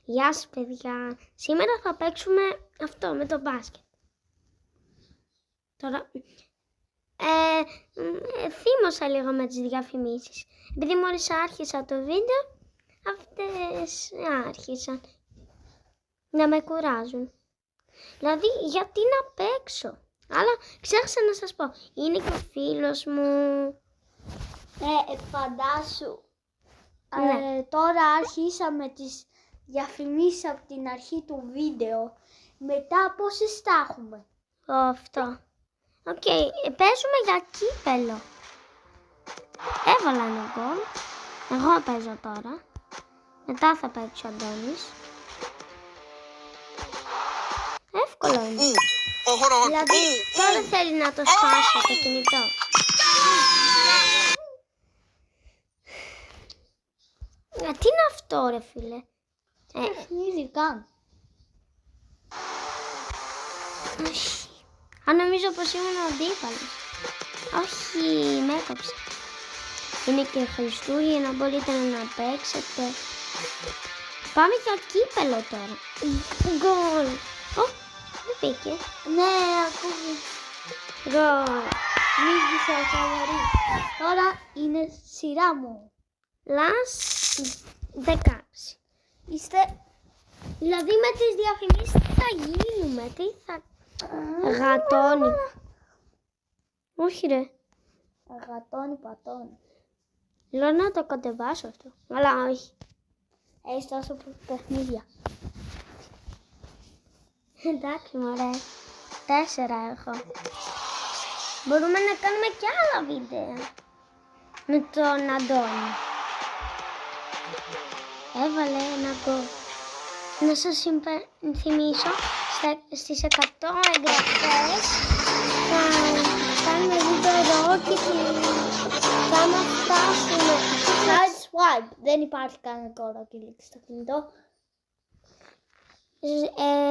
Γεια σας παιδιά. Σήμερα θα παίξουμε αυτό με το μπάσκετ. Τώρα θύμωσα λίγο με τις διαφημίσεις. Επειδή μόλις άρχισα το βίντεο, αυτές άρχισαν να με κουράζουν. Δηλαδή γιατί να παίξω. Αλλά ξέχασα να σας πω, είναι και ο φίλος μου. Φαντάσου. Ναι. Τώρα άρχισαμε τις διαφημίσεις από την αρχή του βίντεο. Μετά πόσες τα έχουμε? Αυτό. Οκ, παίζουμε για κύπελο. Έβαλα ένα γκολ. Εγώ παίζω τώρα. Μετά θα παίξει ο Αντώνης. Εύκολο είναι. Δηλαδή τώρα θέλει να το σπάσω το κινητό. Τι είναι αυτό ρε φίλε? Παιχνίδι καν. Όχι. Αν νομίζω πως ήμουν ο αντίπαλος. Όχι, με έκοψε. Είναι και Χριστούγεννα, μπορείτε να παίξετε. Πάμε για κύπελο τώρα. Γκολ. Δεν πήγε. Ναι, ακούγει. Γκολ. Μίγησα ο φαβορί. Τώρα είναι σειρά μου. Λας 16. Είστε... Δηλαδή με τις διαφημίσεις τι θα γίνουμε, τι θα... Γατώνει. Όχι ρε. Γατώνει πατώνει. Λέω να το κατεβάσω αυτό. Αλλά όχι. Έχεις τόσο παιχνίδια. Εντάξει μωρέ. 4 έχω. Μπορούμε να κάνουμε και άλλα βίντεο. Με τον Αντώνη. Έβαλε ένα γκολ. Να σας θυμίσω, στις 100 εγγραφές θα κάνουμε βίντεο και θα άμα φτάσουμε. Swipe. Δεν υπάρχει κανένα κόρο και λήξη στο κινητό.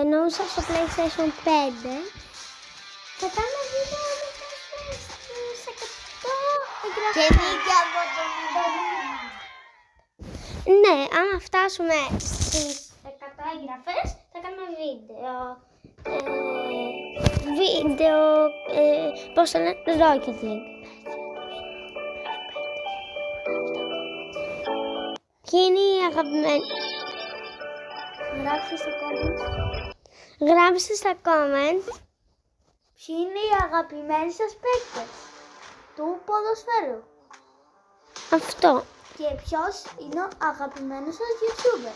Εννοούσα στο PlayStation 5. Θα κάνουμε βίντεο στις 100 εγγραφές. Και νίκη από τον Αντώνη. Ναι, άμα φτάσουμε στις 100 εγγραφές θα κάνουμε βίντεο, πώς το λένε, Rocket League. Ποιοι είναι οι αγαπημένοι? Γράψτε στο comment. Γράψτε στα comments. Ποιοι είναι οι αγαπημένοι σας παίκτες του ποδοσφαίρου? Αυτό. Και ποιος είναι ο αγαπημένος σας YouTuber?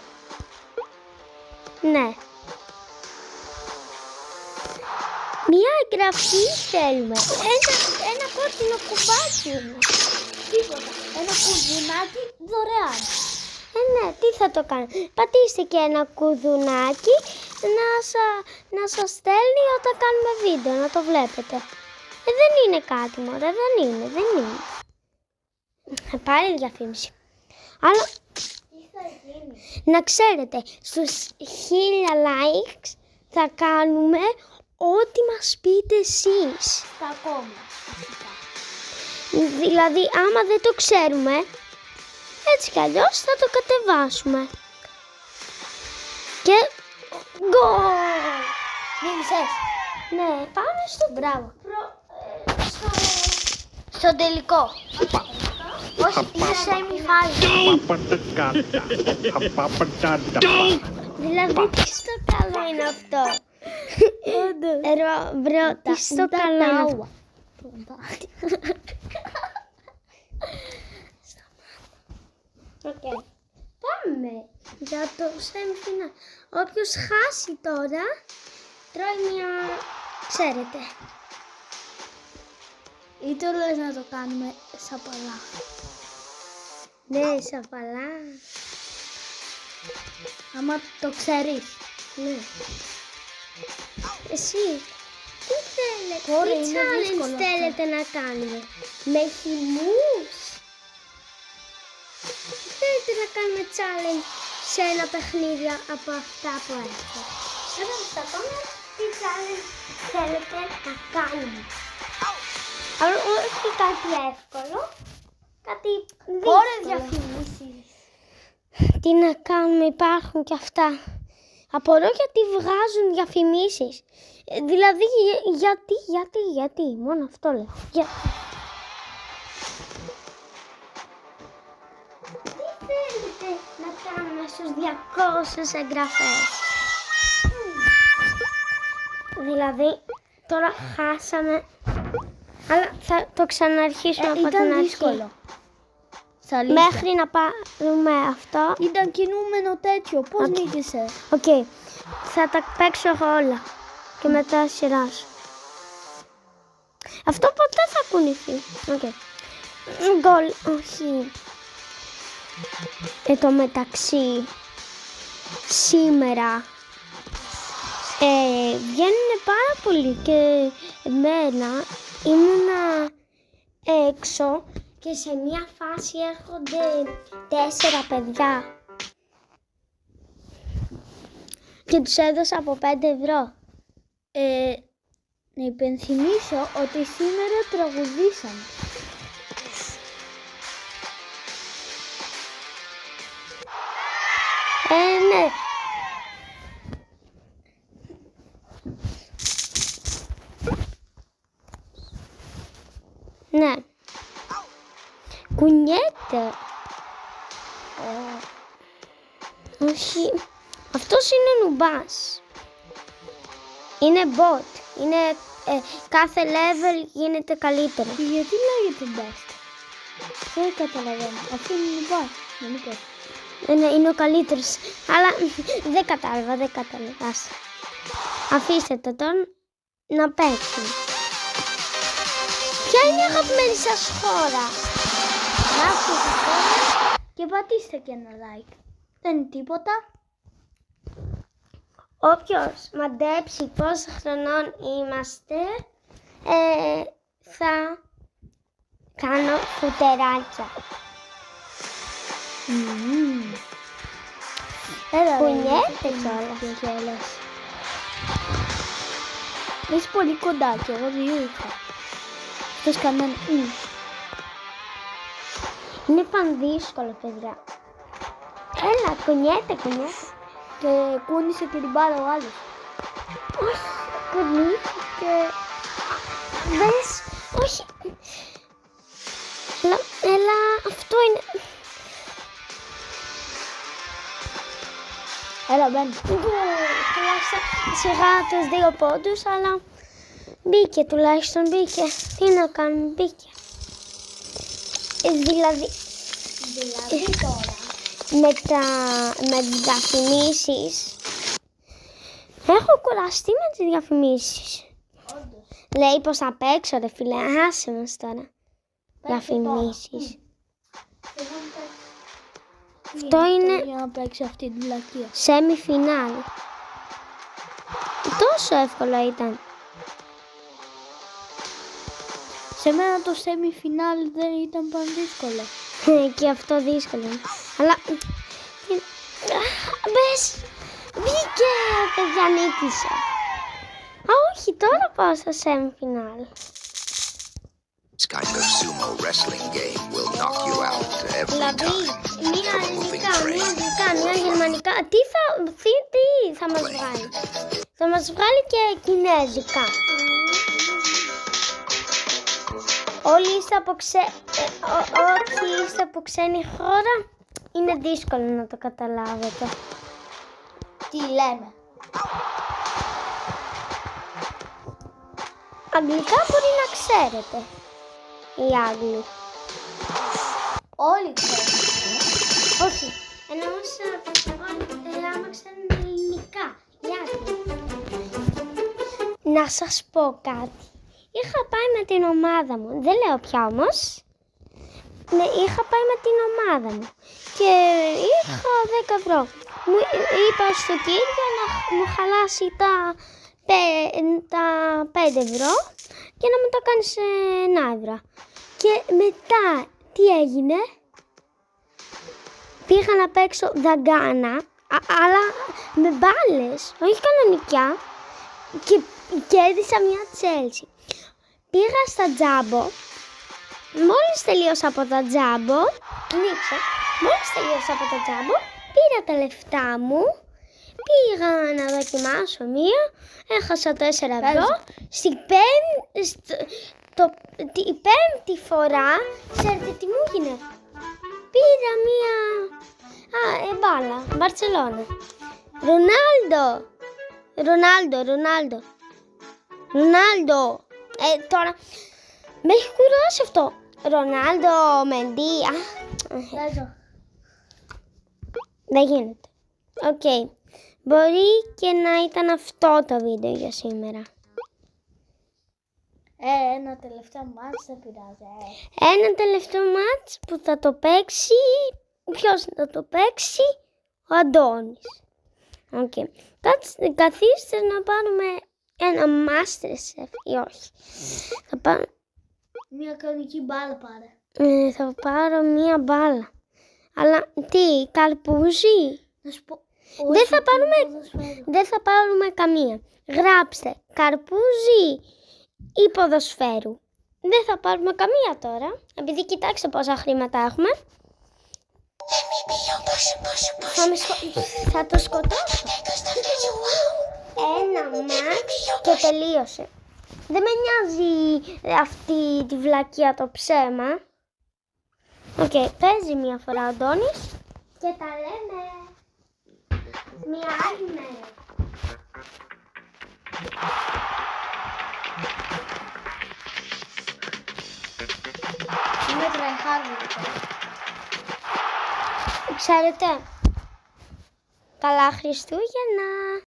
Ναι. Μια εγγραφή θέλουμε. Ένα κόκκινο κουμπάκι είναι. Τίποτα. Ένα κουδουνάκι δωρεάν. Ναι, τι θα το κάνω. Πατήστε και ένα κουδουνάκι να σας στέλνει όταν κάνουμε βίντεο, να το βλέπετε. Δεν είναι κάτι μωρέ, δεν είναι. Πάλι διαφήμιση. Αλλά Τι θα γίνει? να ξέρετε, στους 1000 likes θα κάνουμε ό,τι μας πείτε εσείς. Στα comments φυσικά. Δηλαδή, άμα δεν το ξέρουμε, έτσι κι αλλιώς θα το κατεβάσουμε. Και γκολ! Μίλησες. Ναι, πάμε στο... Μπράβο. στο τελικό. Όχι, είναι semi-final. Δηλαδή, τι στο καλό είναι αυτό. Μπρο, τι στο καλό είναι αυτό. Okay. Πάμε για το semi-final. Όποιος χάσει τώρα, τρώει μια, ξέρετε. Ή το λες να το κάνουμε σαπαλά? Ναι, σαφαλά. Άμα το ξέρεις. Ναι. Εσύ, τι θέλετε, Τώρα τι είναι challenge δύσκολο θέλετε να κάνουμε? Με χυμούς? Θέλετε να κάνουμε challenge σε ένα παιχνίδι από αυτά που έχω? Εδώ στα comment τι challenge θέλετε να κάνουμε. Αλλά όχι κάτι εύκολο, κάτι δύσκολο. Χώρες διαφημίσεις. Τι να κάνουμε, υπάρχουν και αυτά. Απορώ γιατί βγάζουν διαφημίσεις. Δηλαδή, γιατί, μόνο αυτό λέω. Τι θέλετε να κάνουμε στους 200 εγγραφές? Δηλαδή, τώρα χάσαμε, αλλά θα το ξαναρχίσουμε από την αρχή. Δύσκολο. Μέχρι να πάρουμε αυτό. Ήταν κινούμενο τέτοιο. Πώς νίκησε? Οκ. Θα τα παίξω εγώ όλα. Και μετά σειρά σου. Αυτό ποτέ θα κουνηθεί. Οκ. Γκολ. Όχι. Εν τω μεταξύ, σήμερα βγαίνουν πάρα πολύ και εμένα ήμουνα έξω και σε μια φάση έρχονται 4 παιδιά και τους έδωσα από 5 ευρώ. Να υπενθυμίσω ότι σήμερα τραγουδήσαμε. Ναι. Ναι. Κουνιέται. Όχι. Αυτός είναι νουμπάς. Είναι bot. Είναι κάθε level γίνεται καλύτερο. Και γιατί λέγεται best? Δεν καταλαβαίνω. Αυτό είναι νουμπάς. Δεν είπε. Ναι, είναι ο καλύτερος. Αλλά δεν κατάλαβα. Άσε. Αφήστε το τώρα να παίξει. Ποια είναι η αγαπημένη σας χώρα? Γράψτε στα σχόλια και πατήστε και ένα like. Δεν είναι τίποτα. Όποιος μαντέψει πόσο χρονών είμαστε, θα κάνω φουτεράκια. Κουνιέται κιόλας. Είσαι πολύ κοντά και εγώ 2 είχα. Θες κανένα? Είναι πανδύσκολο, παιδιά. Έλα, κουνιέται. Και κούνησε και την μπάλα ο άλλος. Όχι, κουνήθηκε. Δες, όχι. Έλα, αυτό είναι. Έλα, μπαίνει. Τουλάχιστον σιγά τους 2 πόντους, αλλά τουλάχιστον μπήκε. Τι να κάνουμε, μπήκε. Δηλαδή τώρα. με τις διαφημίσεις. Έχω κουραστεί με τις διαφημίσεις. Όντως. Λέει πως θα παίξω, ρε φίλε. Άσε μας τώρα. Διαφημίσεις. Αυτό είναι Για να παίξει αυτή την πλακία. semi φινάλ. Τόσο εύκολο ήταν. Σε μένα το semi-final δεν ήταν πάρα δύσκολο. Και αυτό δύσκολο. Αλλά... Μπες! Μπήκε! Παιδιά, νίκησα. Α, όχι, τώρα πάω στο semi-final. This kind of sumo wrestling game will knock you out every Δηλαδή, time μία from a moving ελληνικά, μία train. αγγλικά, μία γερμανικά. Τι θα μας βγάλει? Θα μας βγάλει και κινέζικα. Όλοι είστε από όποιοι είστε από ξένη χώρα, είναι δύσκολο να το καταλάβετε. Τι λέμε. Αγγλικά μπορεί να ξέρετε. Οι Άγγλοι. Όλοι ξέρουν. Όχι. Εννοούσα άμα ξέρουν ελληνικά. Οι Άγγλοι. Να σας πω κάτι. Είχα πάει με την ομάδα μου. Δεν λέω πια όμως. Ναι, είχα πάει με την ομάδα μου. Και είχα 10 ευρώ. Μου είπα στο κύριο να μου χαλάσει τα 5 ευρώ και να μου τα κάνει σε 1 ευρώ. Και μετά τι έγινε? Πήγα να παίξω δαγκάνα, αλλά με μπάλες, όχι κανονικά, και κέρδισα μια Chelsea. Πήγα στα τζάμπο, μόλις τελείωσα από τα τζάμπο, νίξα Μόλις τελείωσα από το τζάμπο, πήρα τα λεφτά μου, πήγα να δοκιμάσω μία, έχασα 4 ευρώ. Η πέμπτη φορά, ξέρετε τι μου έγινε? Πήρα μία μπάλα, Μπαρτσελώνα. Ρονάλντο. Τώρα με έχει κουράσει αυτό. Ρονάλντο, Μεντί. Παίζω. Δεν γίνεται. Οκ. Μπορεί και να ήταν αυτό το βίντεο για σήμερα. Ένα τελευταίο μάτς δεν πειράζει. Ένα τελευταίο μάτς που θα το παίξει. Ποιος θα το παίξει? Ο Αντώνης. Οκ. Καθίστε να πάρουμε ένα Masterchef ή όχι. Μια κανονική μπάλα πάρε. Θα πάρω μία μπάλα. Αλλά τι, καρπούζι? Να σου πω. Δεν θα πάρουμε καμία. Γράψτε καρπούζι ή ποδοσφαίρου. Δεν θα πάρουμε καμία τώρα. Επειδή κοιτάξτε πόσα χρήματα έχουμε. Θα το σκοτώσω. Ένα μάτς και τελείωσε. Δεν με νοιάζει αυτή τη βλακεία το ψέμα. Οκ, παίζει μία φορά ο Αντώνης και τα λέμε μία άλλη μέρα. Είμαι τραϊχάρδι. Ξέρετε, καλά Χριστούγεννα!